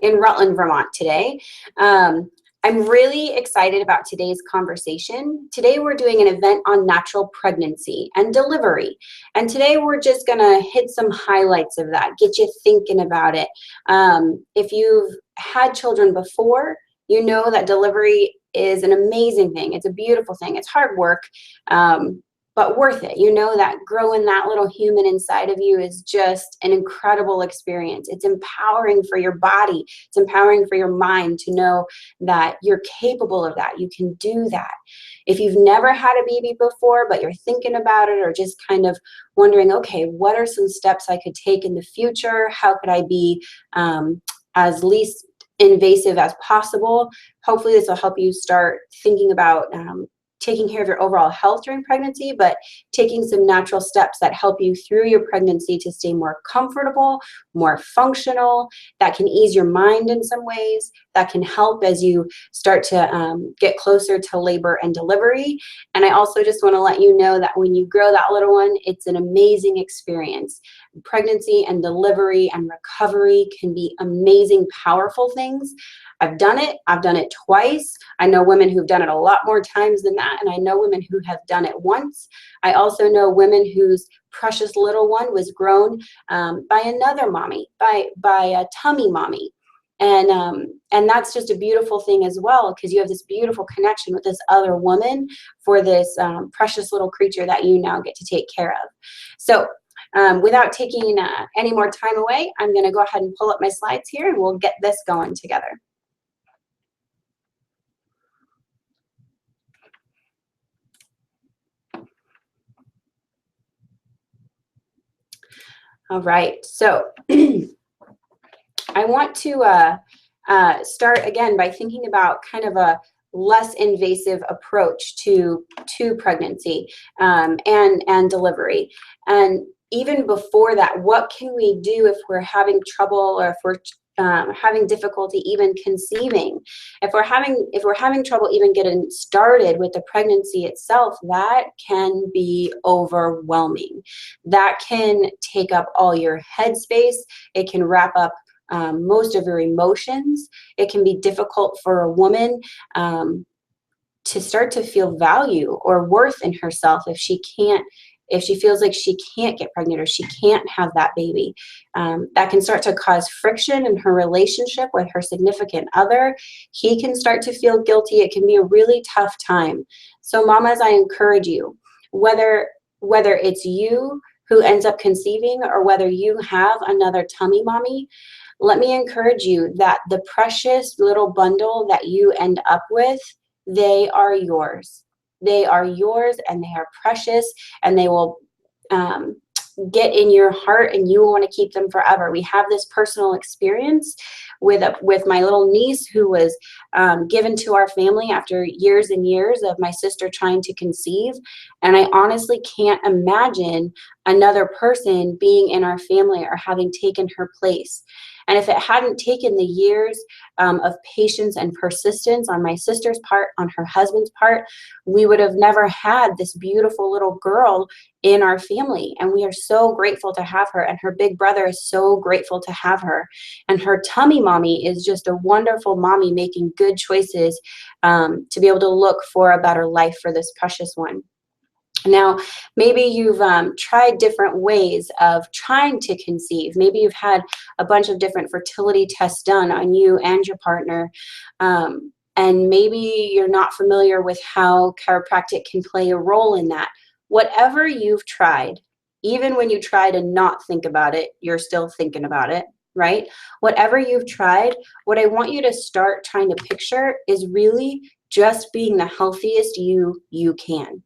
in Rutland, Vermont today. I'm really excited about today's conversation. Today we're doing an event on natural pregnancy and delivery. And today we're just gonna hit some highlights of that, get you thinking about it. If you've had children before, you know that delivery is an amazing thing. It's a beautiful thing. It's hard work, but worth it. You know that growing that little human inside of you is just an incredible experience. It's empowering for your body. It's empowering for your mind to know that you're capable of that. You can do that. If you've never had a baby before, but you're thinking about it or just kind of wondering, okay, what are some steps I could take in the future? How could I be as least invasive as possible? Hopefully this will help you start thinking about taking care of your overall health during pregnancy, but taking some natural steps that help you through your pregnancy to stay more comfortable, more functional, that can ease your mind in some ways, that can help as you start to get closer to labor and delivery. And I also just want to let you know that when you grow that little one, it's an amazing experience. Pregnancy and delivery and recovery can be amazing, powerful things. I've done it twice. I know women who've done it a lot more times than that, and I know women who have done it once. I also know women whose precious little one was grown by another mommy, by a tummy mommy. And that's just a beautiful thing as well, because you have this beautiful connection with this other woman for this precious little creature that you now get to take care of. So without taking any more time away, I'm going to go ahead and pull up my slides here and we'll get this going together. All right, so I want to start again by thinking about kind of a less invasive approach to pregnancy and delivery. And even before that, what can we do if we're having trouble or if we're having difficulty even conceiving? If we're having trouble even getting started with the pregnancy itself, that can be overwhelming. That can take up all your headspace. It can wrap up most of your emotions. It can be difficult for a woman to start to feel value or worth in herself if she feels like she can't get pregnant or she can't have that baby. That can start to cause friction in her relationship with her significant other. He can start to feel guilty. It can be a really tough time. So mamas, I encourage you, whether it's you who ends up conceiving or whether you have another tummy mommy, let me encourage you that the precious little bundle that you end up with, they are yours. They are yours and they are precious and they will get in your heart and you will want to keep them forever. We have this personal experience with my little niece who was given to our family after years and years of my sister trying to conceive. And I honestly can't imagine another person being in our family or having taken her place. And if it hadn't taken the years of patience and persistence on my sister's part, on her husband's part, we would have never had this beautiful little girl in our family. And we are so grateful to have her. And her big brother is so grateful to have her. And her tummy mommy is just a wonderful mommy making good choices to be able to look for a better life for this precious one. Now, maybe you've tried different ways of trying to conceive. Maybe you've had a bunch of different fertility tests done on you and your partner. And maybe you're not familiar with how chiropractic can play a role in that. Whatever you've tried, even when you try to not think about it, you're still thinking about it, right? Whatever you've tried, what I want you to start trying to picture is really just being the healthiest you can.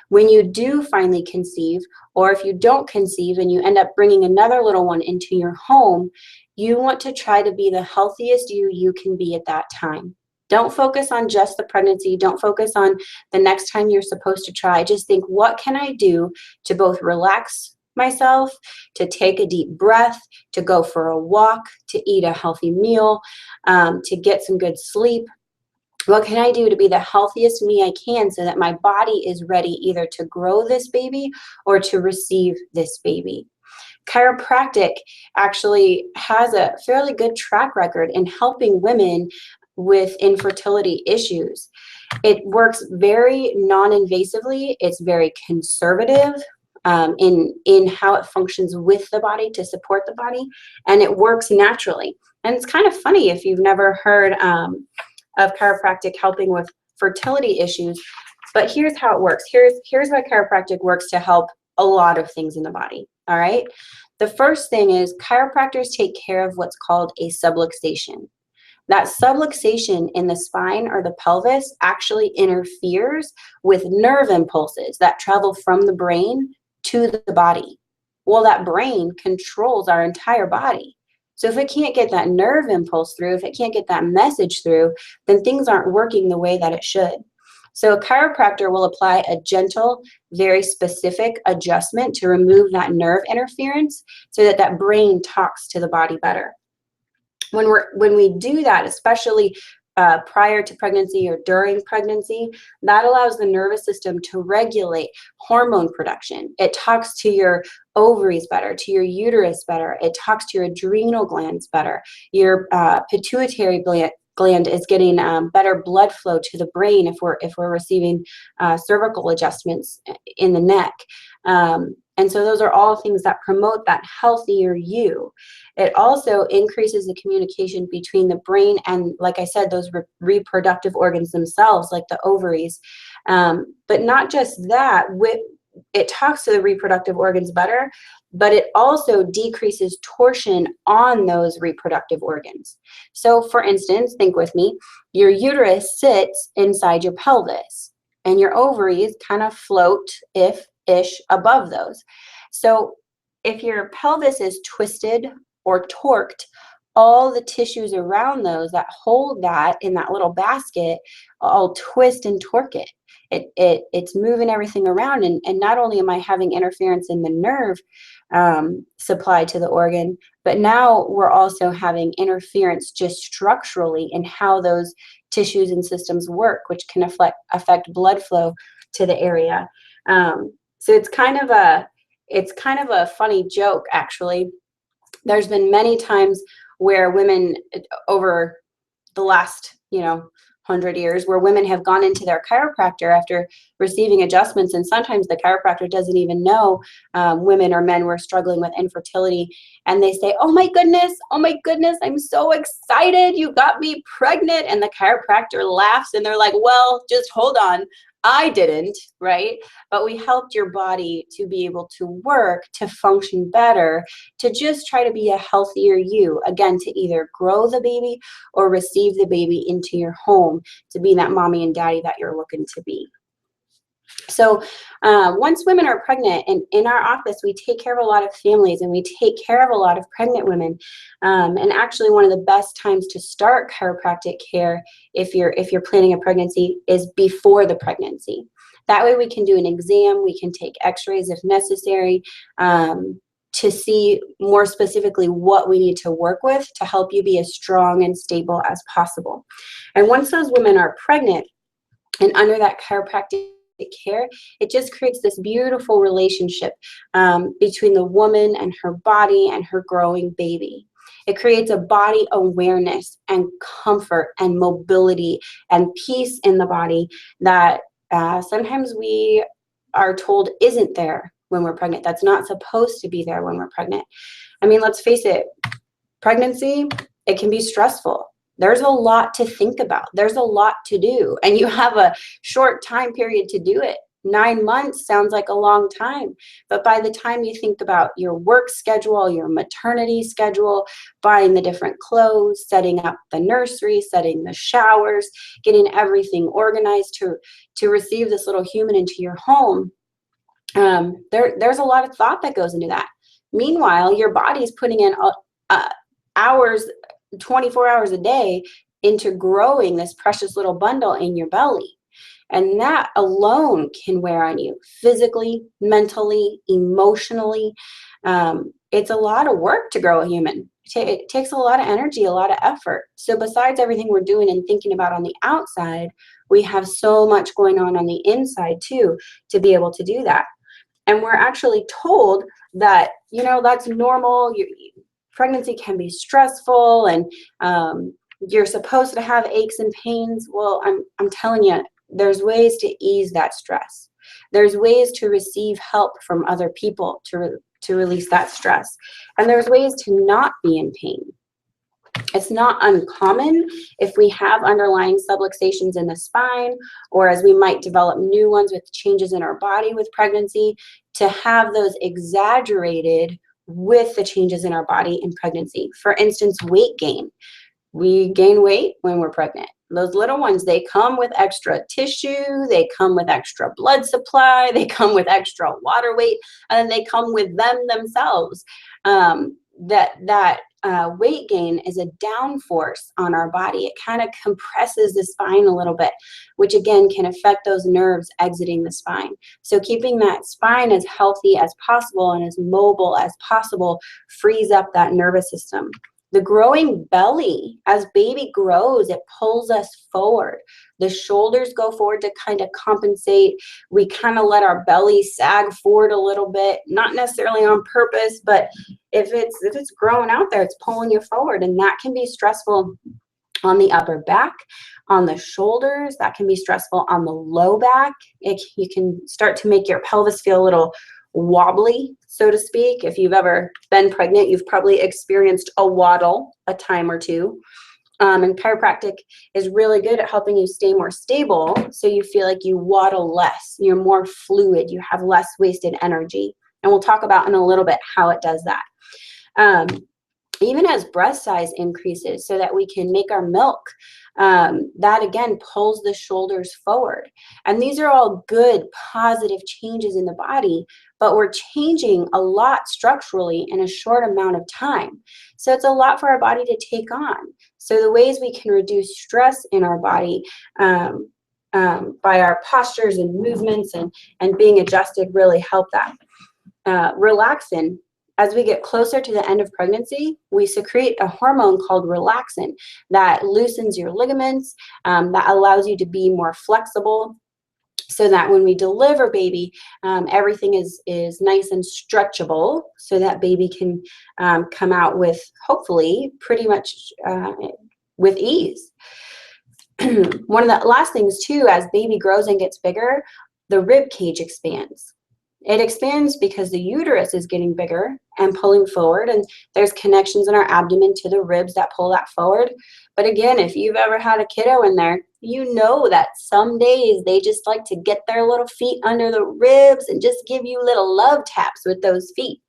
When you do finally conceive, or if you don't conceive and you end up bringing another little one into your home, you want to try to be the healthiest you can be at that time. Don't focus on just the pregnancy. Don't focus on the next time you're supposed to try. Just think, what can I do to both relax myself, to take a deep breath, to go for a walk, to eat a healthy meal, to get some good sleep? What can I do to be the healthiest me I can so that my body is ready either to grow this baby or to receive this baby? Chiropractic actually has a fairly good track record in helping women with infertility issues. It works very non-invasively. It's very conservative in how it functions with the body to support the body, and it works naturally. And it's kind of funny if you've never heard of chiropractic helping with fertility issues, but here's how it works. Here's how chiropractic works to help a lot of things in the body, all right? The first thing is chiropractors take care of what's called a subluxation. That subluxation in the spine or the pelvis actually interferes with nerve impulses that travel from the brain to the body. Well, that brain controls our entire body. So if it can't get that nerve impulse through, if it can't get that message through, then things aren't working the way that it should. So a chiropractor will apply a gentle, very specific adjustment to remove that nerve interference so that that brain talks to the body better. When we do that, especially prior to pregnancy or during pregnancy, that allows the nervous system to regulate hormone production. It talks to your ovaries better, to your uterus better. It talks to your adrenal glands better. Your pituitary gland is getting better blood flow to the brain if we're receiving cervical adjustments in the neck. And so those are all things that promote that healthier you. It also increases the communication between the brain and, like I said, those reproductive organs themselves, like the ovaries. But not just that, it talks to the reproductive organs better, but it also decreases torsion on those reproductive organs. So for instance, think with me, your uterus sits inside your pelvis and your ovaries kind of float ish above those. So if your pelvis is twisted or torqued, all the tissues around those that hold that in that little basket all twist and torque it. It's moving everything around, and not only am I having interference in the nerve supply to the organ, but now we're also having interference just structurally in how those tissues and systems work, which can affect blood flow to the area. So it's kind of a funny joke, actually. There's been many times where women over the last 100 years where women have gone into their chiropractor after receiving adjustments, and sometimes the chiropractor doesn't even know women or men were struggling with infertility, and they say, oh my goodness, I'm so excited, you got me pregnant. And the chiropractor laughs and they're like, well, just hold on, I didn't, right? But we helped your body to be able to work, to function better, to just try to be a healthier you, again, to either grow the baby or receive the baby into your home, to be that mommy and daddy that you're looking to be. So once women are pregnant, and in our office, we take care of a lot of families and we take care of a lot of pregnant women. And actually one of the best times to start chiropractic care if you're planning a pregnancy is before the pregnancy. That way we can do an exam, we can take x-rays if necessary, to see more specifically what we need to work with to help you be as strong and stable as possible. And once those women are pregnant and under that chiropractic care, it just creates this beautiful relationship between the woman and her body and her growing baby. It creates a body awareness and comfort and mobility and peace in the body that sometimes we are told isn't there when we're pregnant. That's not supposed to be there when we're pregnant. I mean, let's face it, pregnancy, it can be stressful. There's a lot to think about. There's a lot to do, and you have a short time period to do it. 9 months sounds like a long time, but by the time you think about your work schedule, your maternity schedule, buying the different clothes, setting up the nursery, setting the showers, getting everything organized to receive this little human into your home, there's a lot of thought that goes into that. Meanwhile, your body's putting in hours, 24 hours a day into growing this precious little bundle in your belly. And that alone can wear on you physically, mentally, emotionally. It's a lot of work to grow a human. It takes a lot of energy, a lot of effort. So besides everything we're doing and thinking about on the outside, we have so much going on the inside too to be able to do that. And we're actually told that, that's normal. Pregnancy can be stressful, and you're supposed to have aches and pains. Well, I'm telling you, there's ways to ease that stress. There's ways to receive help from other people to release that stress. And there's ways to not be in pain. It's not uncommon if we have underlying subluxations in the spine, or as we might develop new ones with changes in our body with pregnancy, to have those exaggerated with the changes in our body in pregnancy. For instance, weight gain. We gain weight when we're pregnant. Those little ones, they come with extra tissue, they come with extra blood supply, they come with extra water weight, and then they come with them themselves. Weight gain is a downforce on our body. It kind of compresses the spine a little bit, which again can affect those nerves exiting the spine. So keeping that spine as healthy as possible and as mobile as possible frees up that nervous system. The growing belly, as baby grows, it pulls us forward. The shoulders go forward to kind of compensate. We kind of let our belly sag forward a little bit, not necessarily on purpose, but if it's growing out there, it's pulling you forward, and that can be stressful on the upper back, on the shoulders. That can be stressful on the low back. You can start to make your pelvis feel a little wobbly, so to speak. If you've ever been pregnant, you've probably experienced a waddle a time or two. And chiropractic is really good at helping you stay more stable, so you feel like you waddle less, you're more fluid, you have less wasted energy. And we'll talk about in a little bit how it does that. Even as breast size increases so that we can make our milk, that again pulls the shoulders forward. And these are all good, positive changes in the body, but we're changing a lot structurally in a short amount of time. So it's a lot for our body to take on. So the ways we can reduce stress in our body by our postures and movements and being adjusted really help that. Relaxin. As we get closer to the end of pregnancy, we secrete a hormone called relaxin that loosens your ligaments, that allows you to be more flexible, so that when we deliver baby, everything is nice and stretchable, so that baby can come out with, hopefully, pretty much with ease. One of the last things too, as baby grows and gets bigger, the rib cage expands. It expands because the uterus is getting bigger and pulling forward, and there's connections in our abdomen to the ribs that pull that forward. But again, if you've ever had a kiddo in there, you know that some days they just like to get their little feet under the ribs and just give you little love taps with those feet.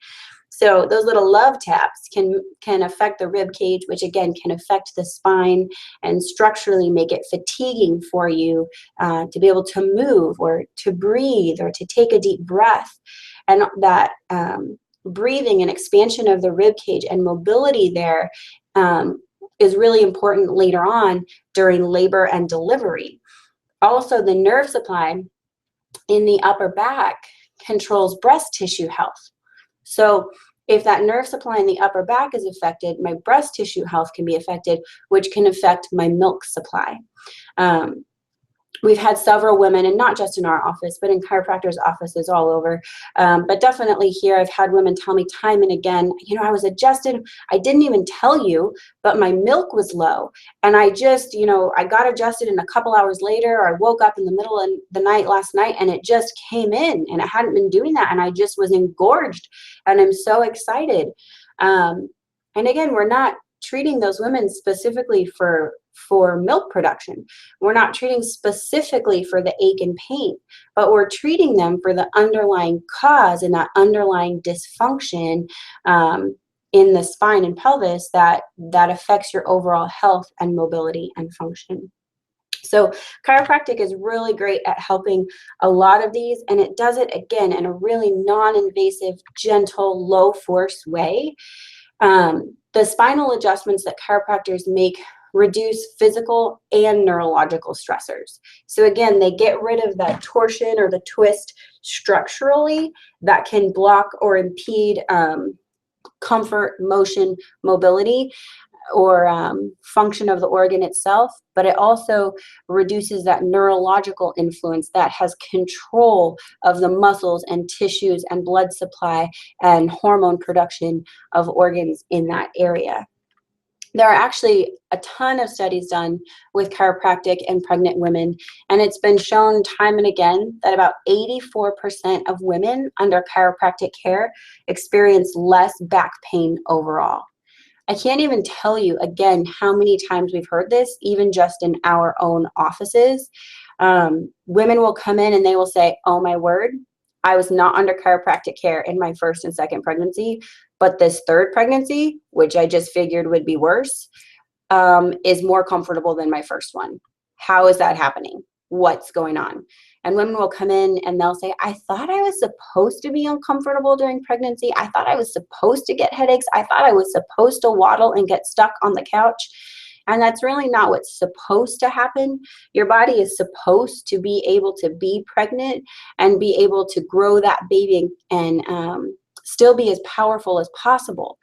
So those little love taps can affect the rib cage, which again can affect the spine and structurally make it fatiguing for you to be able to move or to breathe or to take a deep breath. And that breathing and expansion of the rib cage and mobility there is really important later on during labor and delivery. Also, the nerve supply in the upper back controls breast tissue health. So if that nerve supply in the upper back is affected, my breast tissue health can be affected, which can affect my milk supply. We've had several women, and not just in our office, but in chiropractors' offices all over. But definitely here, I've had women tell me time and again, I was adjusted. I didn't even tell you, but my milk was low. And I just, I got adjusted, and a couple hours later, I woke up in the middle of the night last night, and it just came in, and I hadn't been doing that. And I just was engorged, and I'm so excited. And again, we're not treating those women specifically for milk production. We're not treating specifically for the ache and pain, but we're treating them for the underlying cause and that underlying dysfunction in the spine and pelvis that affects your overall health and mobility and function. So chiropractic is really great at helping a lot of these, and it does it again in a really non-invasive, gentle, low-force way. The spinal adjustments that chiropractors make reduce physical and neurological stressors. So again, they get rid of that torsion or the twist structurally that can block or impede comfort, motion, mobility. function of the organ itself, but it also reduces that neurological influence that has control of the muscles and tissues and blood supply and hormone production of organs in that area. There are actually a ton of studies done with chiropractic in pregnant women, and it's been shown time and again that about 84% of women under chiropractic care experience less back pain overall. I can't even tell you, again, how many times we've heard this, even just in our own offices. Women will come in and they will say, oh my word, I was not under chiropractic care in my first and second pregnancy, but this third pregnancy, which I just figured would be worse, is more comfortable than my first one. How is that happening? What's going on? And women will come in and they'll say, I thought I was supposed to be uncomfortable during pregnancy. I thought I was supposed to get headaches. I thought I was supposed to waddle and get stuck on the couch. And that's really not what's supposed to happen. Your body is supposed to be able to be pregnant and be able to grow that baby and still be as powerful as possible.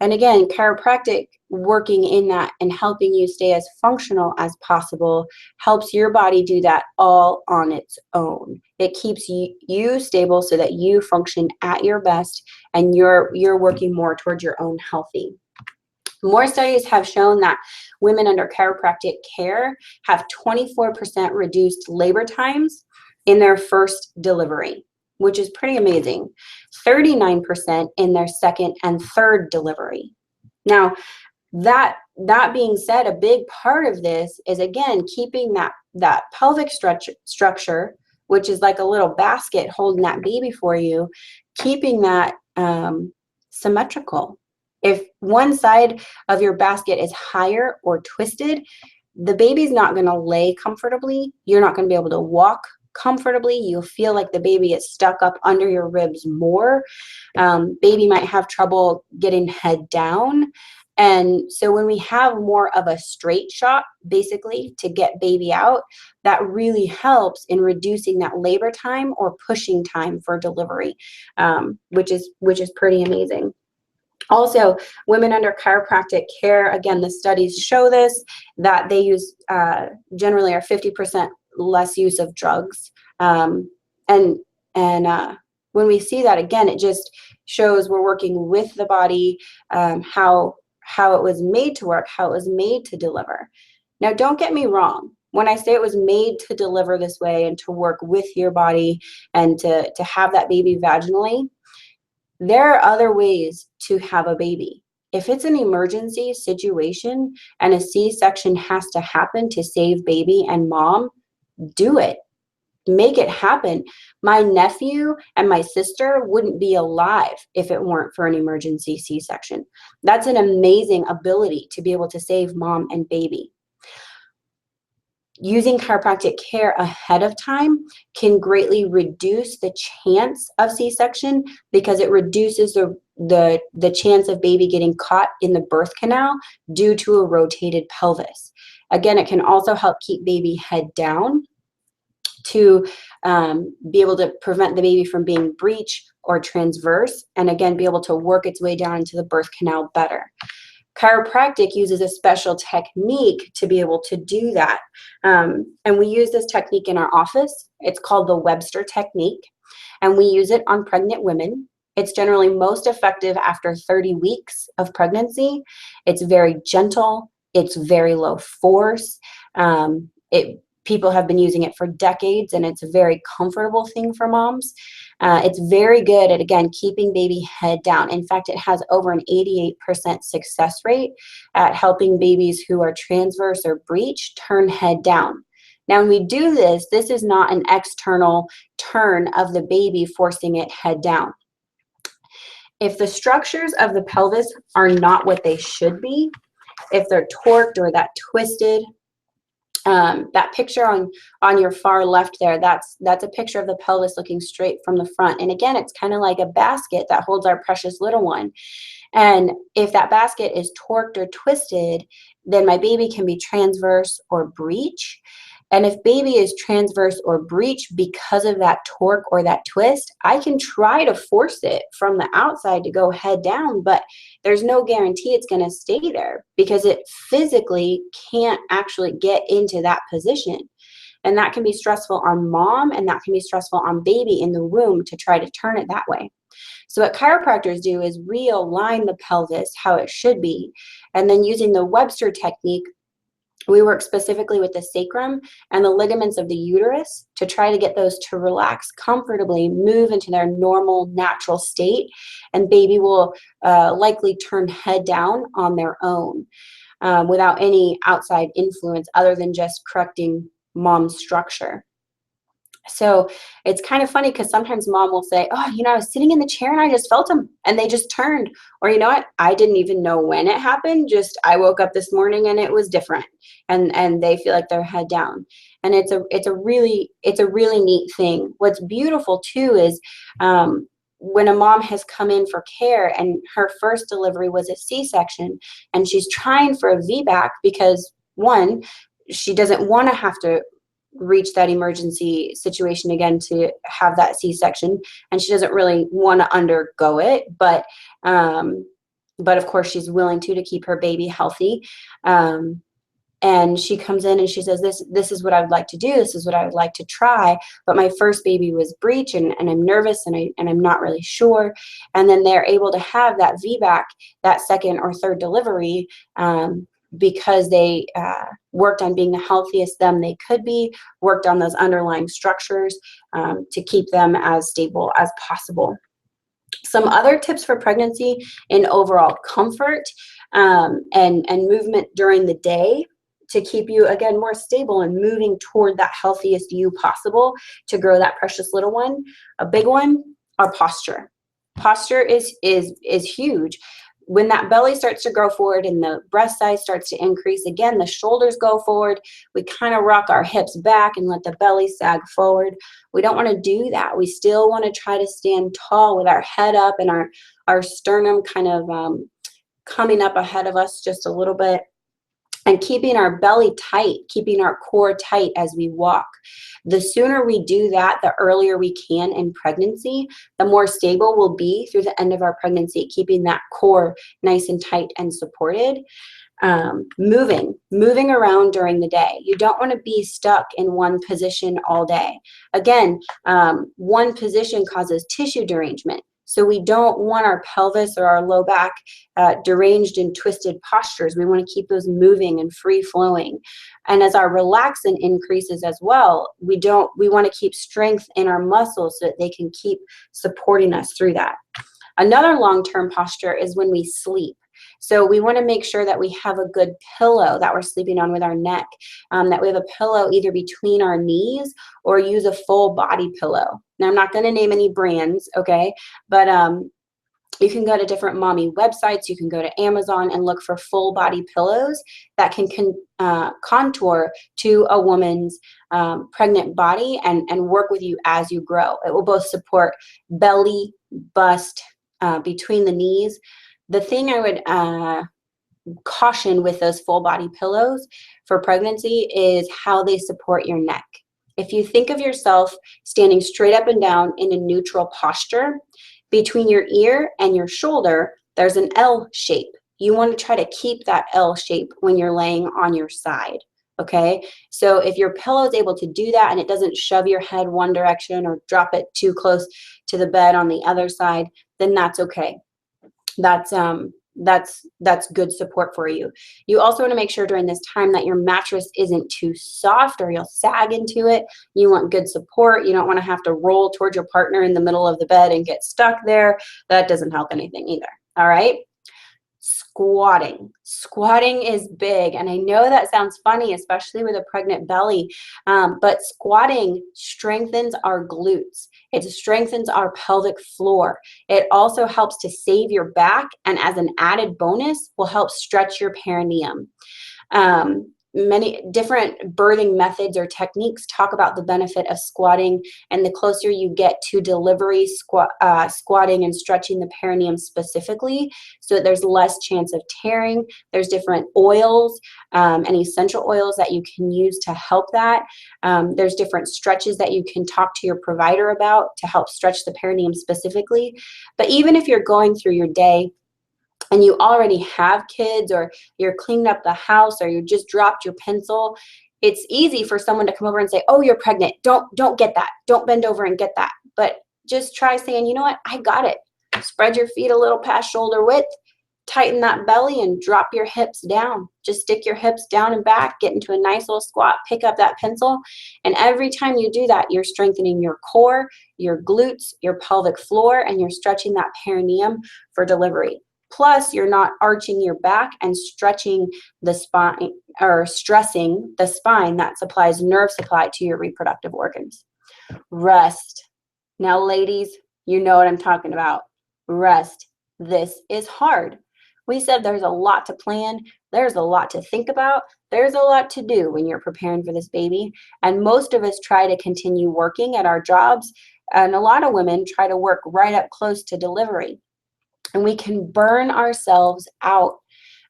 And again, chiropractic working in that and helping you stay as functional as possible helps your body do that all on its own. It keeps you stable so that you function at your best and you're working more towards your own healthy. More studies have shown that women under chiropractic care have 24% reduced labor times in their first delivery, which is pretty amazing. 39% in their second and third delivery. Now, that being said, a big part of this is, again, keeping that pelvic structure, which is like a little basket holding that baby for you, keeping that symmetrical. If one side of your basket is higher or twisted, the baby's not going to lay comfortably. You're not going to be able to walk comfortably. You'll feel like the baby is stuck up under your ribs more. Baby might have trouble getting head down. And so when we have more of a straight shot, basically, to get baby out, that really helps in reducing that labor time or pushing time for delivery, which is pretty amazing. Also, women under chiropractic care, again, the studies show this, that they use generally are 50% less use of drugs. And when we see that, again, it just shows we're working with the body, how it was made to work, how it was made to deliver. Now, don't get me wrong. When I say it was made to deliver this way and to work with your body and to have that baby vaginally, there are other ways to have a baby. If it's an emergency situation and a C-section has to happen to save baby and mom, do it. Make it happen. My nephew and my sister wouldn't be alive if it weren't for an emergency C-section. That's an amazing ability to be able to save mom and baby. Using chiropractic care ahead of time can greatly reduce the chance of C-section because it reduces the chance of baby getting caught in the birth canal due to a rotated pelvis. Again, it can also help keep baby head down to be able to prevent the baby from being breech or transverse, and again, be able to work its way down into the birth canal better. Chiropractic uses a special technique to be able to do that. And we use this technique in our office. It's called the Webster technique, and we use it on pregnant women. It's generally most effective after 30 weeks of pregnancy. It's very gentle. It's very low force. People have been using it for decades, and it's a very comfortable thing for moms. It's very good at, again, keeping baby head down. In fact, it has over an 88% success rate at helping babies who are transverse or breech turn head down. Now, when we do this, this is not an external turn of the baby forcing it head down. If the structures of the pelvis are not what they should be, if they're torqued or that twisted, that picture on your far left there, that's a picture of the pelvis looking straight from the front. And again, it's kind of like a basket that holds our precious little one. And if that basket is torqued or twisted, then my baby can be transverse or breech. And if baby is transverse or breech because of that torque or that twist, I can try to force it from the outside to go head down, but there's no guarantee it's going to stay there because it physically can't actually get into that position. And that can be stressful on mom, and that can be stressful on baby in the womb to try to turn it that way. So what chiropractors do is realign the pelvis how it should be. And then using the Webster technique, we work specifically with the sacrum and the ligaments of the uterus to try to get those to relax comfortably, move into their normal, natural state, and baby will likely turn head down on their own without any outside influence other than just correcting mom's structure. So it's kind of funny because sometimes mom will say, oh, I was sitting in the chair and I just felt them and they just turned. Or, you know what? I didn't even know when it happened. Just I woke up this morning and it was different. And they feel like they're head down. And it's a really neat thing. What's beautiful too is when a mom has come in for care and her first delivery was a C-section and she's trying for a VBAC because one, she doesn't want to have to reach that emergency situation again to have that C-section, and she doesn't really want to undergo it, but of course she's willing to keep her baby healthy. And she comes in and she says, this is what I would like to do. This is what I would like to try. But my first baby was breech and I'm nervous and I'm not really sure. And then they're able to have that VBAC, that second or third delivery, because they worked on being the healthiest them they could be, worked on those underlying structures to keep them as stable as possible. Some other tips for pregnancy in overall comfort and movement during the day to keep you, again, more stable and moving toward that healthiest you possible to grow that precious little one. A big one, our posture. Posture is huge. When that belly starts to grow forward and the breast size starts to increase, again, the shoulders go forward. We kind of rock our hips back and let the belly sag forward. We don't want to do that. We still want to try to stand tall with our head up and our sternum kind of coming up ahead of us just a little bit. And keeping our belly tight, keeping our core tight as we walk. The sooner we do that, the earlier we can in pregnancy, the more stable we'll be through the end of our pregnancy, keeping that core nice and tight and supported. Moving around during the day. You don't want to be stuck in one position all day. Again, one position causes tissue derangement. So we don't want our pelvis or our low back deranged and twisted postures. We want to keep those moving and free flowing. And as our relaxant increases as well, we want to keep strength in our muscles so that they can keep supporting us through that. Another long-term posture is when we sleep. So we want to make sure that we have a good pillow that we're sleeping on with our neck, that we have a pillow either between our knees or use a full body pillow. Now, I'm not going to name any brands, okay, but you can go to different mommy websites. You can go to Amazon and look for full body pillows that can contour to a woman's pregnant body and work with you as you grow. It will both support belly, bust, between the knees. The thing I would caution with those full body pillows for pregnancy is how they support your neck. If you think of yourself standing straight up and down in a neutral posture, between your ear and your shoulder, there's an L shape. You want to try to keep that L shape when you're laying on your side. Okay, so if your pillow is able to do that and it doesn't shove your head one direction or drop it too close to the bed on the other side, then that's okay. That's good support for you. You also want to make sure during this time that your mattress isn't too soft or you'll sag into it. You want good support. You don't want to have to roll towards your partner in the middle of the bed and get stuck there. That doesn't help anything either. All right. Squatting. Squatting is big. And I know that sounds funny, especially with a pregnant belly, but squatting strengthens our glutes. It strengthens our pelvic floor. It also helps to save your back, and as an added bonus, will help stretch your perineum. many different birthing methods or techniques talk about the benefit of squatting, and the closer you get to delivery, squatting and stretching the perineum specifically, so that there's less chance of tearing. There's different oils and essential oils that you can use to help that. There's different stretches that you can talk to your provider about to help stretch the perineum specifically. But even if you're going through your day and you already have kids, or you're cleaning up the house, or you just dropped your pencil, it's easy for someone to come over and say, oh, you're pregnant. Don't get that. Don't bend over and get that. But just try saying, you know what? I got it. Spread your feet a little past shoulder width, tighten that belly, and drop your hips down. Just stick your hips down and back, get into a nice little squat, pick up that pencil. And every time you do that, you're strengthening your core, your glutes, your pelvic floor, and you're stretching that perineum for delivery. Plus, you're not arching your back and stretching the spine, or stressing the spine that supplies nerve supply to your reproductive organs. Rest. Now, ladies, you know what I'm talking about. Rest. This is hard. We said there's a lot to plan. There's a lot to think about. There's a lot to do when you're preparing for this baby. And most of us try to continue working at our jobs. And a lot of women try to work right up close to delivery. And we can burn ourselves out.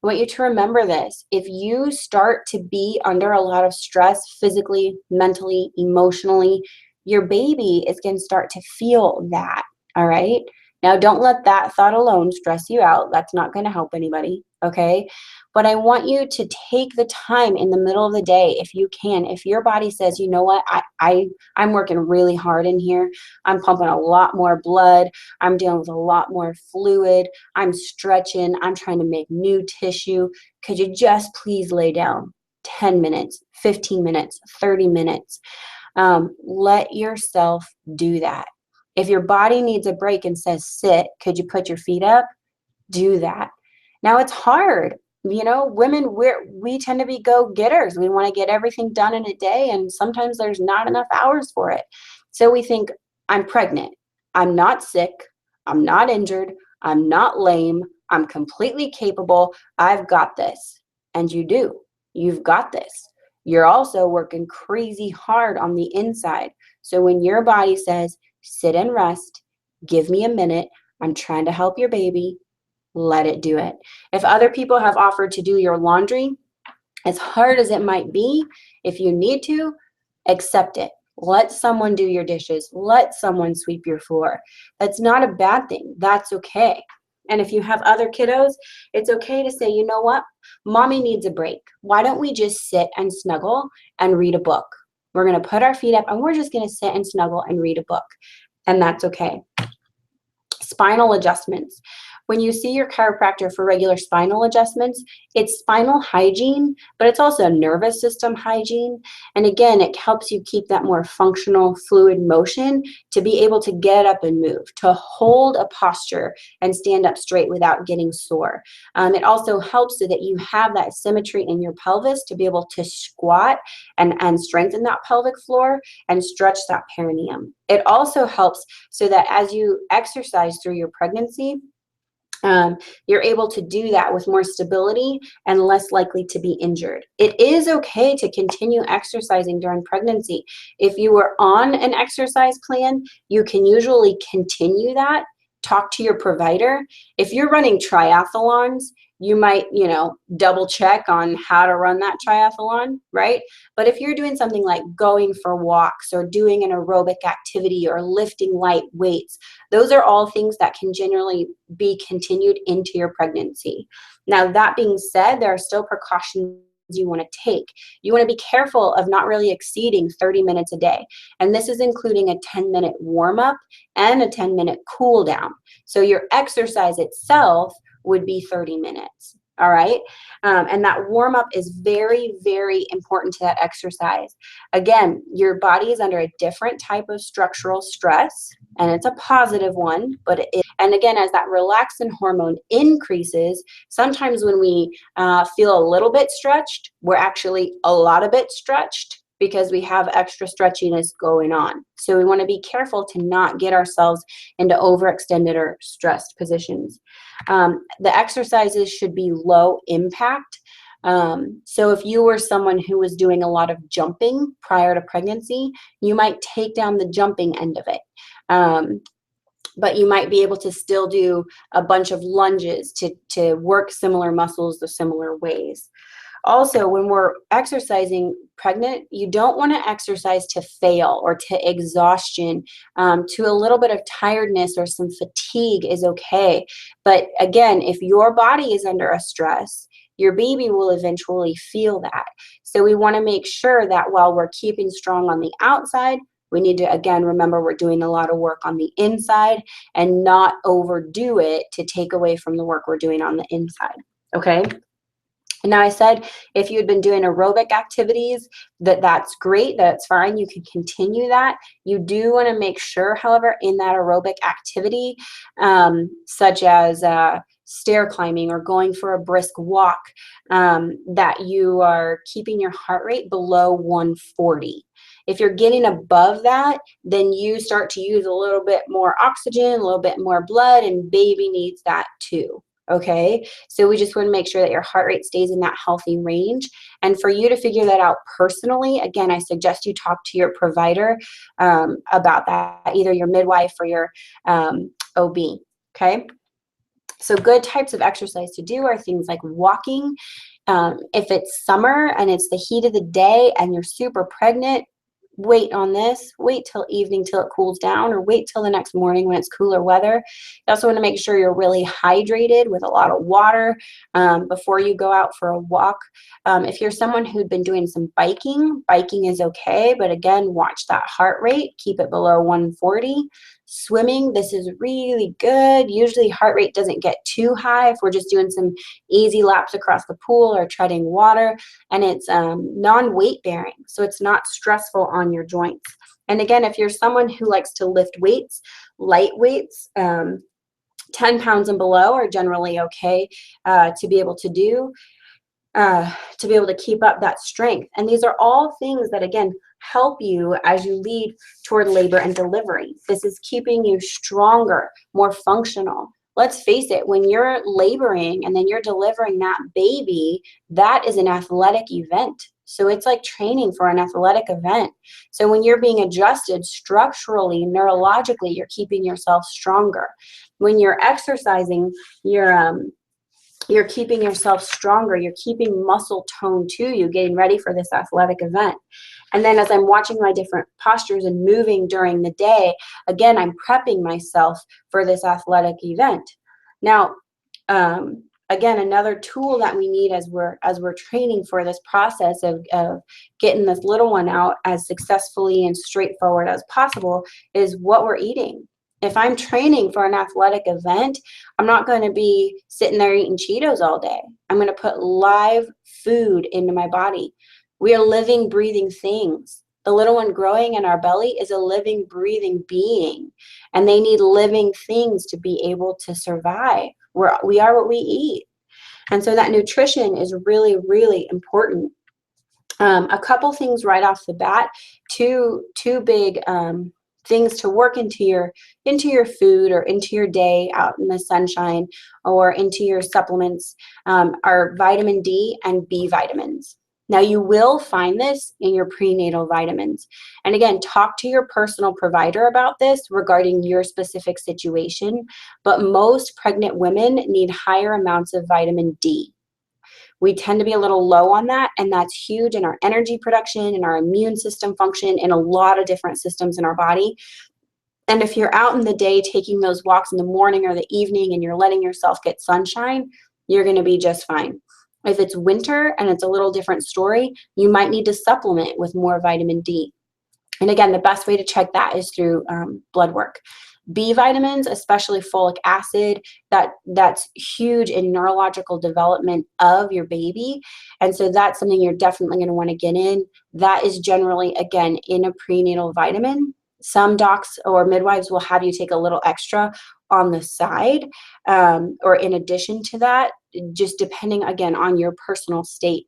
I want you to remember this. If you start to be under a lot of stress, physically, mentally, emotionally, your baby is going to start to feel that. All right. Now, don't let that thought alone stress you out. That's not going to help anybody. Okay. But I want you to take the time in the middle of the day, if you can. If your body says, you know what, I'm working really hard in here. I'm pumping a lot more blood. I'm dealing with a lot more fluid. I'm stretching. I'm trying to make new tissue. Could you just please lay down 10 minutes, 15 minutes, 30 minutes? Let yourself do that. If your body needs a break and says sit, could you put your feet up? Do that. Now, it's hard. You know, women, we tend to be go-getters. We want to get everything done in a day, and sometimes there's not enough hours for it. So we think, I'm pregnant. I'm not sick. I'm not injured. I'm not lame. I'm completely capable. I've got this. And you do. You've got this. You're also working crazy hard on the inside. So when your body says, sit and rest, give me a minute, I'm trying to help your baby, let it do it. If other people have offered to do your laundry, as hard as it might be, if you need to, accept it. Let someone do your dishes. Let someone sweep your floor. That's not a bad thing. That's okay. And if you have other kiddos, it's okay to say, you know what? Mommy needs a break. Why don't we just sit and snuggle and read a book? We're going to put our feet up and we're just going to sit and snuggle and read a book. And that's okay. Spinal adjustments. When you see your chiropractor for regular spinal adjustments, it's spinal hygiene, but it's also nervous system hygiene. And again, it helps you keep that more functional, fluid motion to be able to get up and move, to hold a posture and stand up straight without getting sore. It also helps so that you have that symmetry in your pelvis to be able to squat and strengthen that pelvic floor and stretch that perineum. It also helps so that as you exercise through your pregnancy, you're able to do that with more stability and less likely to be injured. It is okay to continue exercising during pregnancy. If you were on an exercise plan, you can usually continue that. Talk to your provider. If you're running triathlons, you might, double check on how to run that triathlon, right? But if you're doing something like going for walks or doing an aerobic activity or lifting light weights, those are all things that can generally be continued into your pregnancy. Now, that being said, there are still precautions you want to take. You want to be careful of not really exceeding 30 minutes a day. And this is including a 10-minute warm-up and a 10-minute cool down. So your exercise itself would be 30 minutes. All right. And that warm up is very, very important to that exercise. Again, your body is under a different type of structural stress, and it's a positive one, but and again, as that relaxin hormone increases, sometimes when we feel a little bit stretched, we're actually a lot of bit stretched because we have extra stretchiness going on. So we want to be careful to not get ourselves into overextended or stressed positions. The exercises should be low impact. So if you were someone who was doing a lot of jumping prior to pregnancy, you might take down the jumping end of it. But you might be able to still do a bunch of lunges to work similar muscles the similar ways. Also, when we're exercising pregnant, you don't want to exercise to fail or to exhaustion. To a little bit of tiredness or some fatigue is okay. But again, if your body is under a stress, your baby will eventually feel that. So we want to make sure that while we're keeping strong on the outside, we need to, again, remember we're doing a lot of work on the inside and not overdo it to take away from the work we're doing on the inside, okay? And now I said, if you'd been doing aerobic activities, that's great, that's fine, you can continue that. You do want to make sure, however, in that aerobic activity, such as stair climbing or going for a brisk walk, that you are keeping your heart rate below 140. If you're getting above that, then you start to use a little bit more oxygen, a little bit more blood, and baby needs that too. Okay, so we just want to make sure that your heart rate stays in that healthy range. And for you to figure that out personally, again, I suggest you talk to your provider about that, either your midwife or your OB. Okay, so good types of exercise to do are things like walking. If it's summer and it's the heat of the day and you're super pregnant, wait on this, wait till evening till it cools down, or wait till the next morning when it's cooler weather. You also want to make sure you're really hydrated with a lot of water before you go out for a walk. If you're someone who'd been doing some biking is okay, but again, watch that heart rate, keep it below 140. Swimming, this is really good. Usually heart rate doesn't get too high if we're just doing some easy laps across the pool or treading water, and it's non-weight bearing, so it's not stressful on your joints. And again, if you're someone who likes to lift weights, light weights, 10 pounds and below are generally okay to be able to do, to be able to keep up that strength. And these are all things that, again, help you as you lead toward labor and delivery. This is keeping you stronger, more functional. Let's face it, when you're laboring and then you're delivering that baby, that is an athletic event. So it's like training for an athletic event. So when you're being adjusted structurally, neurologically, you're keeping yourself stronger. When you're exercising, you're keeping yourself stronger. You're keeping muscle tone to you, getting ready for this athletic event. And then as I'm watching my different postures and moving during the day, again, I'm prepping myself for this athletic event. Now, again, another tool that we need as we're training for this process of getting this little one out as successfully and straightforward as possible is what we're eating. If I'm training for an athletic event, I'm not going to be sitting there eating Cheetos all day. I'm going to put live food into my body. We are living, breathing things. The little one growing in our belly is a living, breathing being, and they need living things to be able to survive. We are what we eat. And so that nutrition is really, really important. A couple things right off the bat, two big things to work into your food or into your day out in the sunshine or into your supplements are vitamin D and B vitamins. Now you will find this in your prenatal vitamins. And again, talk to your personal provider about this regarding your specific situation, but most pregnant women need higher amounts of vitamin D. We tend to be a little low on that, and that's huge in our energy production, in our immune system function, in a lot of different systems in our body. And if you're out in the day taking those walks in the morning or the evening and you're letting yourself get sunshine, you're going to be just fine. If it's winter and it's a little different story, you might need to supplement with more vitamin D. And again, the best way to check that is through blood work. B vitamins, especially folic acid, that's huge in neurological development of your baby. And so that's something you're definitely going to want to get in. That is generally, again, in a prenatal vitamin. Some docs or midwives will have you take a little extra on the side or in addition to that, just depending, again, on your personal state.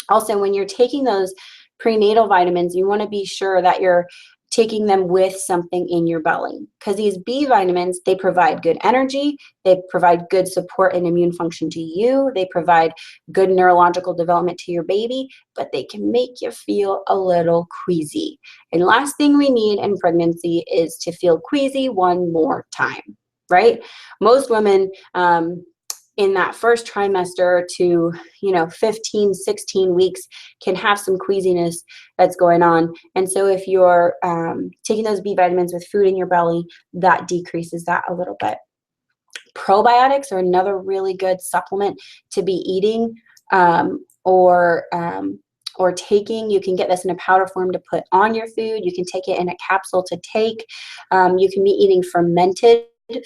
Also, when you're taking those prenatal vitamins, you want to be sure that you're taking them with something in your belly, because these B vitamins, they provide good energy, they provide good support and immune function to you, they provide good neurological development to your baby, but they can make you feel a little queasy. And last thing we need in pregnancy is to feel queasy one more time, right? Most women in that first trimester to 15, 16 weeks can have some queasiness that's going on. And so if you're taking those B vitamins with food in your belly, that decreases that a little bit. Probiotics are another really good supplement to be eating or taking. You can get this in a powder form to put on your food. You can take it in a capsule to take. You can be eating fermented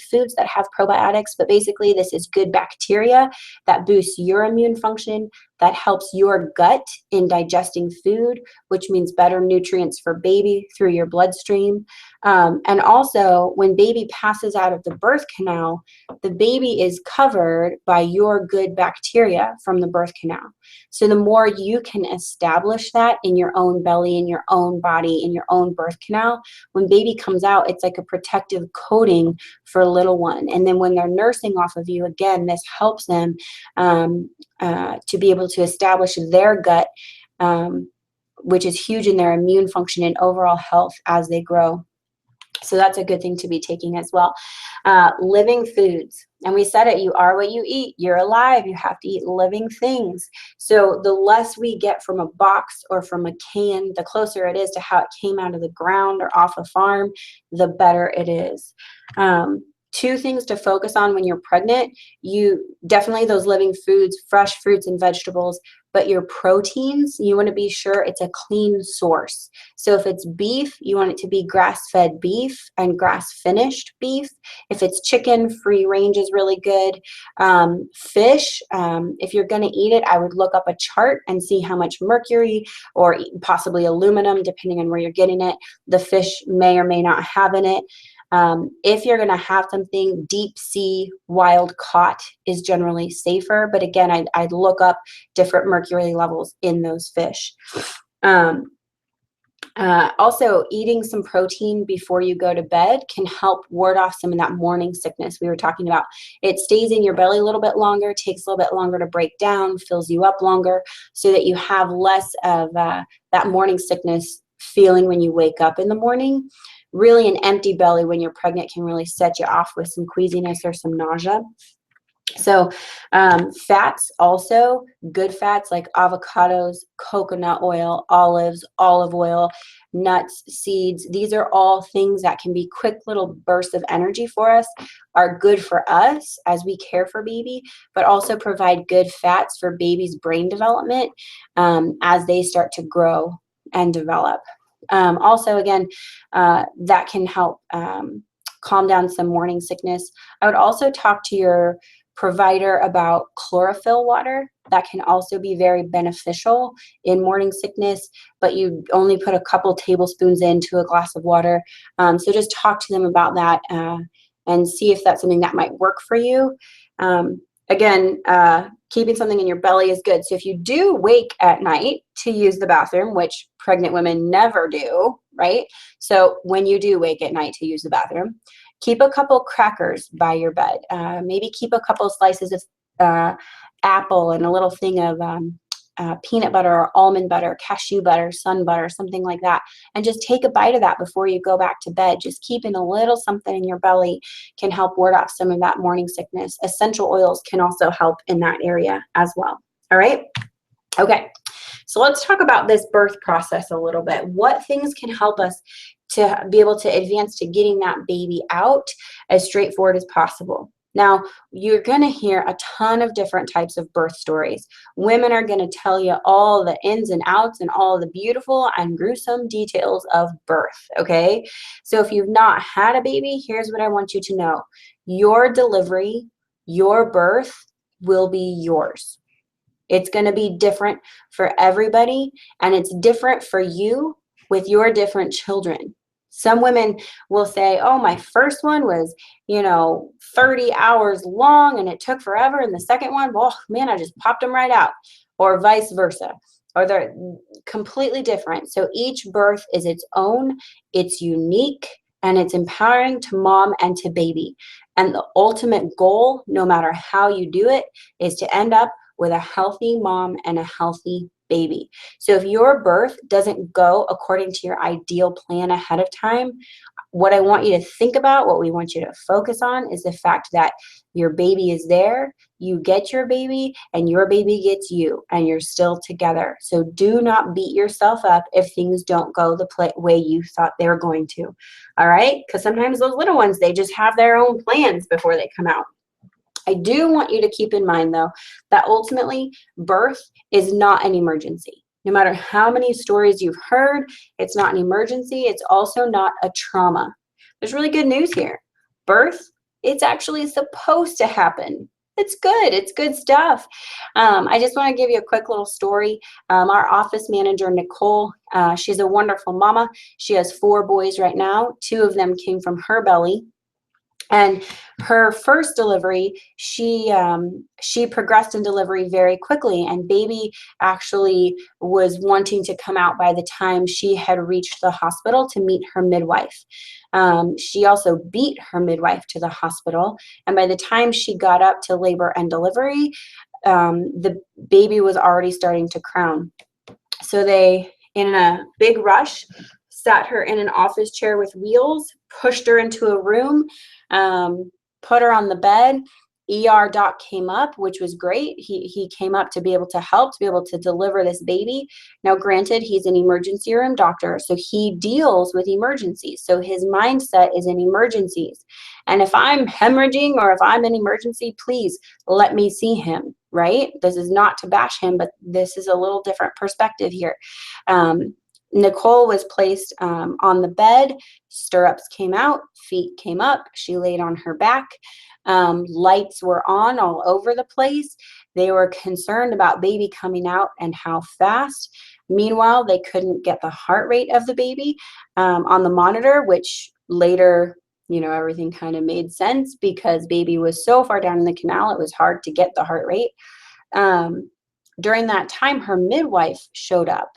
foods that have probiotics, but basically this is good bacteria that boosts your immune function, that helps your gut in digesting food, which means better nutrients for baby through your bloodstream. And also, when baby passes out of the birth canal, the baby is covered by your good bacteria from the birth canal. So the more you can establish that in your own belly, in your own body, in your own birth canal, when baby comes out, it's like a protective coating for a little one. And then when they're nursing off of you, again, this helps them to be able to establish their gut, which is huge in their immune function and overall health as they grow. So that's a good thing to be taking as well. Living foods. And we said it, you are what you eat. You're alive. You have to eat living things. So the less we get from a box or from a can, the closer it is to how it came out of the ground or off a farm, the better it is. Two things to focus on when you're pregnant. You definitely those living foods, fresh fruits and vegetables, but your proteins, you want to be sure it's a clean source. So if it's beef, you want it to be grass-fed beef and grass-finished beef. If it's chicken, free range is really good. Fish, if you're going to eat it, I would look up a chart and see how much mercury or possibly aluminum, depending on where you're getting it, the fish may or may not have in it. If you're going to have something, deep sea wild caught is generally safer. But again, I'd look up different mercury levels in those fish. Also, eating some protein before you go to bed can help ward off some of that morning sickness we were talking about. It stays in your belly a little bit longer, takes a little bit longer to break down, fills you up longer, so that you have less of that morning sickness feeling when you wake up in the morning. Really, an empty belly when you're pregnant can really set you off with some queasiness or some nausea. So fats also, good fats like avocados, coconut oil, olives, olive oil, nuts, seeds. These are all things that can be quick little bursts of energy for us, are good for us as we care for baby, but also provide good fats for baby's brain development as they start to grow and develop. Also, again, that can help calm down some morning sickness. I would also talk to your provider about chlorophyll water. That can also be very beneficial in morning sickness, but you only put a couple tablespoons into a glass of water. So just talk to them about that and see if that's something that might work for you. Again, keeping something in your belly is good. So if you do wake at night to use the bathroom, which pregnant women never do, right? So when you do wake at night to use the bathroom, keep a couple crackers by your bed. Maybe keep a couple slices of apple and a little thing of peanut butter or almond butter, cashew butter, sun butter, something like that. And just take a bite of that before you go back to bed. Just keeping a little something in your belly can help ward off some of that morning sickness. Essential oils can also help in that area as well. All right. Okay. So let's talk about this birth process a little bit. What things can help us to be able to advance to getting that baby out as straightforward as possible? Now, you're going to hear a ton of different types of birth stories. Women are going to tell you all the ins and outs and all the beautiful and gruesome details of birth, okay? So if you've not had a baby, here's what I want you to know. Your delivery, your birth will be yours. It's going to be different for everybody, and it's different for you with your different children. Some women will say, oh, my first one was, 30 hours long and it took forever. And the second one, well, man, I just popped them right out, or vice versa. or they're completely different. So each birth is its own, it's unique, and it's empowering to mom and to baby. And the ultimate goal, no matter how you do it, is to end up with a healthy mom and a healthy baby. So if your birth doesn't go according to your ideal plan ahead of time, what I want you to think about, what we want you to focus on, is the fact that your baby is there, you get your baby, and your baby gets you, and you're still together. So do not beat yourself up if things don't go the way you thought they were going to. All right? Because sometimes those little ones, they just have their own plans before they come out. I do want you to keep in mind, though, that ultimately birth is not an emergency. No matter how many stories you've heard, it's not an emergency. It's also not a trauma. There's really good news here. Birth, it's actually supposed to happen. It's good. It's good stuff. I just want to give you a quick little story. Our office manager, Nicole, she's a wonderful mama. She has 4 boys right now. 2 of them came from her belly. And her first delivery, she progressed in delivery very quickly, and baby actually was wanting to come out by the time she had reached the hospital to meet her midwife. She also beat her midwife to the hospital, and by the time she got up to labor and delivery, the baby was already starting to crown. So they, in a big rush, sat her in an office chair with wheels, pushed her into a room, put her on the bed. ER doc came up, which was great. He came up to be able to help, to be able to deliver this baby. Now, granted, he's an emergency room doctor, so he deals with emergencies. So his mindset is in emergencies. And if I'm hemorrhaging or if I'm in emergency, please let me see him, right? This is not to bash him, but this is a little different perspective here. Nicole was placed on the bed. Stirrups came out, feet came up. She laid on her back. Lights were on all over the place. They were concerned about baby coming out and how fast. Meanwhile, they couldn't get the heart rate of the baby on the monitor, which later, everything kind of made sense because baby was so far down in the canal, it was hard to get the heart rate. During that time, her midwife showed up.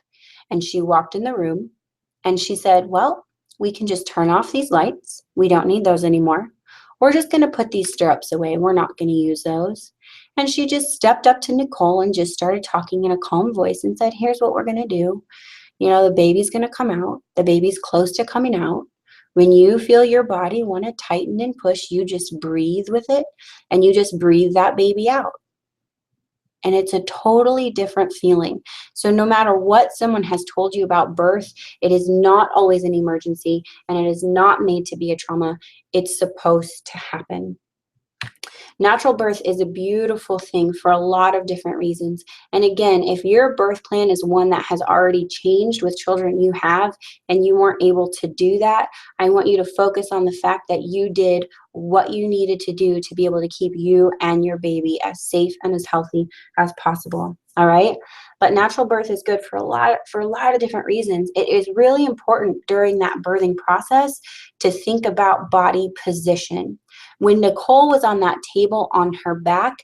And she walked in the room and she said, well, we can just turn off these lights. We don't need those anymore. We're just going to put these stirrups away. We're not going to use those. And she just stepped up to Nicole and just started talking in a calm voice and said, here's what we're going to do. The baby's going to come out. The baby's close to coming out. When you feel your body want to tighten and push, you just breathe with it and you just breathe that baby out. And it's a totally different feeling. So no matter what someone has told you about birth, it is not always an emergency and it is not made to be a trauma. It's supposed to happen. Natural birth is a beautiful thing for a lot of different reasons. And again, if your birth plan is one that has already changed with children you have and you weren't able to do that, I want you to focus on the fact that you did what you needed to do to be able to keep you and your baby as safe and as healthy as possible. All right. But natural birth is good for a lot of different reasons. It is really important during that birthing process to think about body position. When Nicole was on that table on her back,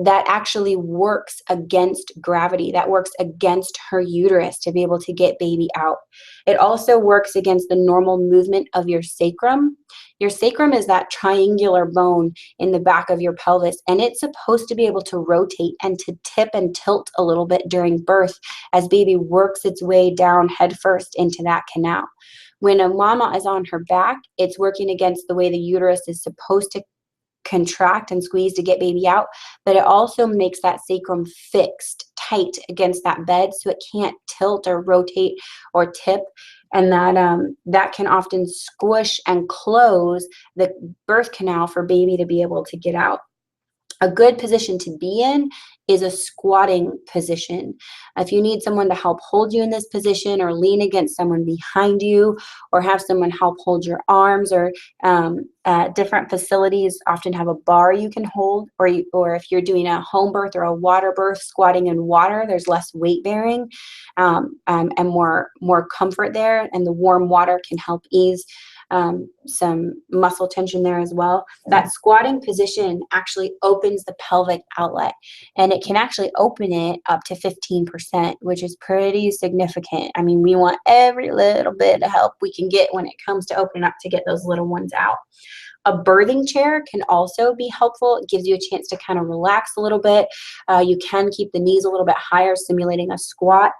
that actually works against gravity. That works against her uterus to be able to get baby out. It also works against the normal movement of your sacrum. Your sacrum is that triangular bone in the back of your pelvis, and it's supposed to be able to rotate and to tip and tilt a little bit during birth as baby works its way down head first into that canal. When a mama is on her back, it's working against the way the uterus is supposed to contract and squeeze to get baby out, but it also makes that sacrum fixed tight against that bed so it can't tilt or rotate or tip, and that can often squish and close the birth canal for baby to be able to get out. A good position to be in is a squatting position. If you need someone to help hold you in this position or lean against someone behind you or have someone help hold your arms, or different facilities often have a bar you can hold, or if you're doing a home birth or a water birth, squatting in water, there's less weight bearing and more comfort there, and the warm water can help ease some muscle tension there as well. That squatting position actually opens the pelvic outlet, and it can actually open it up to 15%, which is pretty significant. I mean, we want every little bit of help we can get when it comes to opening up to get those little ones out. A birthing chair can also be helpful. It gives you a chance to kind of relax a little bit. You can keep the knees a little bit higher, simulating a squat.